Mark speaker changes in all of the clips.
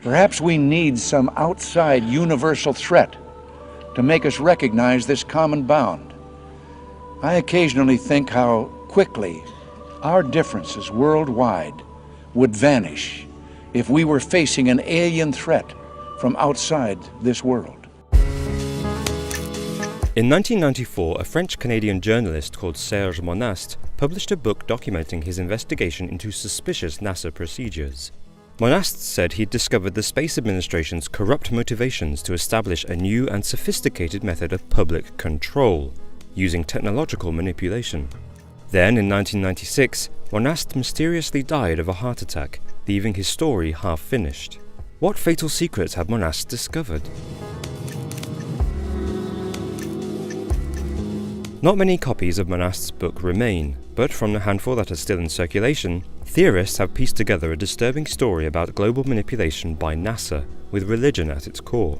Speaker 1: Perhaps we need some outside universal threat to make us recognize this common bound. I occasionally think how quickly our differences worldwide would vanish if we were facing an alien threat from outside this world.
Speaker 2: In 1994, a French-Canadian journalist called Serge Monast published a book documenting his investigation into suspicious NASA procedures. Monast said he'd discovered the Space Administration's corrupt motivations to establish a new and sophisticated method of public control, using technological manipulation. Then, in 1996, Monast mysteriously died of a heart attack, leaving his story half-finished. What fatal secrets had Monast discovered? Not many copies of Monast's book remain, but from the handful that are still in circulation, theorists have pieced together a disturbing story about global manipulation by NASA, with religion at its core.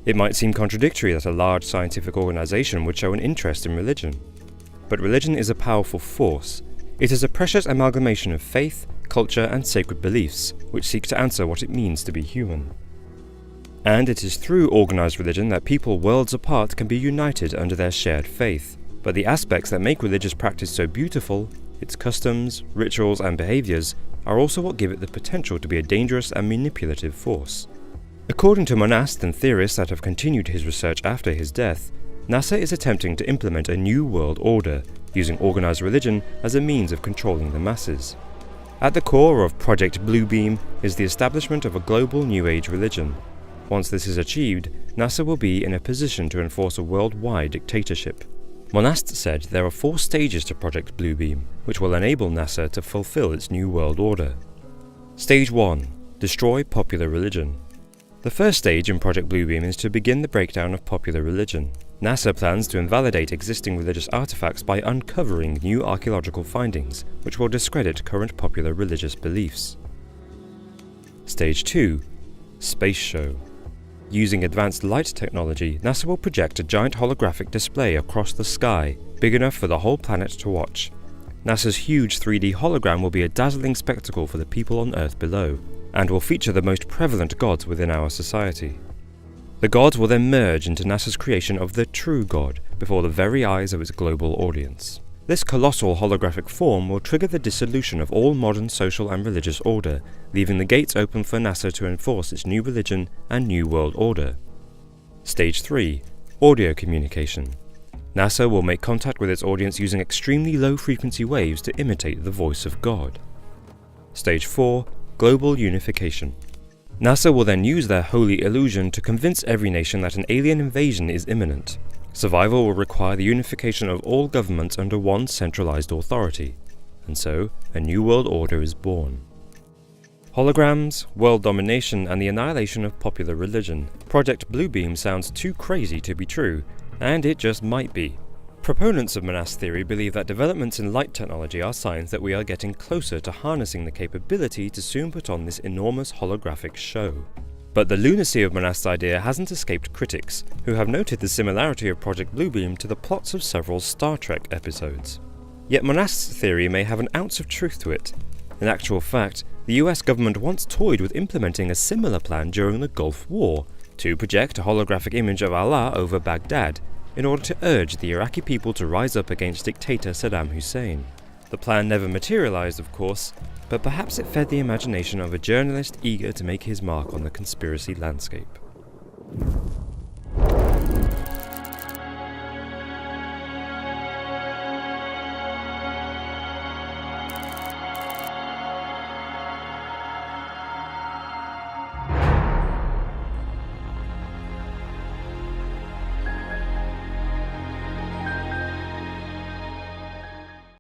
Speaker 2: It might seem contradictory that a large scientific organization would show an interest in religion. But religion is a powerful force. It is a precious amalgamation of faith, culture, and sacred beliefs, which seek to answer what it means to be human. And it is through organized religion that people worlds apart can be united under their shared faith. But the aspects that make religious practice so beautiful, its customs, rituals, and behaviors, are also what give it the potential to be a dangerous and manipulative force. According to Monast and theorists that have continued his research after his death, NASA is attempting to implement a new world order, using organized religion as a means of controlling the masses. At the core of Project Bluebeam is the establishment of a global New Age religion. Once this is achieved, NASA will be in a position to enforce a worldwide dictatorship. Monast said there are 4 stages to Project Bluebeam, which will enable NASA to fulfill its new world order. Stage 1. Destroy popular religion. The first stage in Project Bluebeam is to begin the breakdown of popular religion. NASA plans to invalidate existing religious artifacts by uncovering new archaeological findings, which will discredit current popular religious beliefs. Stage 2. Space Show. Using advanced light technology, NASA will project a giant holographic display across the sky, big enough for the whole planet to watch. NASA's huge 3D hologram will be a dazzling spectacle for the people on Earth below, and will feature the most prevalent gods within our society. The gods will then merge into NASA's creation of the true God before the very eyes of its global audience. This colossal holographic form will trigger the dissolution of all modern social and religious order, leaving the gates open for NASA to enforce its new religion and new world order. Stage 3. Audio communication. NASA will make contact with its audience using extremely low frequency waves to imitate the voice of God. Stage 4. Global unification. NASA will then use their holy illusion to convince every nation that an alien invasion is imminent. Survival will require the unification of all governments under one centralized authority, and so a new world order is born. Holograms, world domination, and the annihilation of popular religion. Project Bluebeam sounds too crazy to be true, and it just might be. Proponents of Monast theory believe that developments in light technology are signs that we are getting closer to harnessing the capability to soon put on this enormous holographic show. But the lunacy of Monast's idea hasn't escaped critics, who have noted the similarity of Project Bluebeam to the plots of several Star Trek episodes. Yet Monast's theory may have an ounce of truth to it. In actual fact, the US government once toyed with implementing a similar plan during the Gulf War, to project a holographic image of Allah over Baghdad, in order to urge the Iraqi people to rise up against dictator Saddam Hussein. The plan never materialized, of course, but perhaps it fed the imagination of a journalist eager to make his mark on the conspiracy landscape.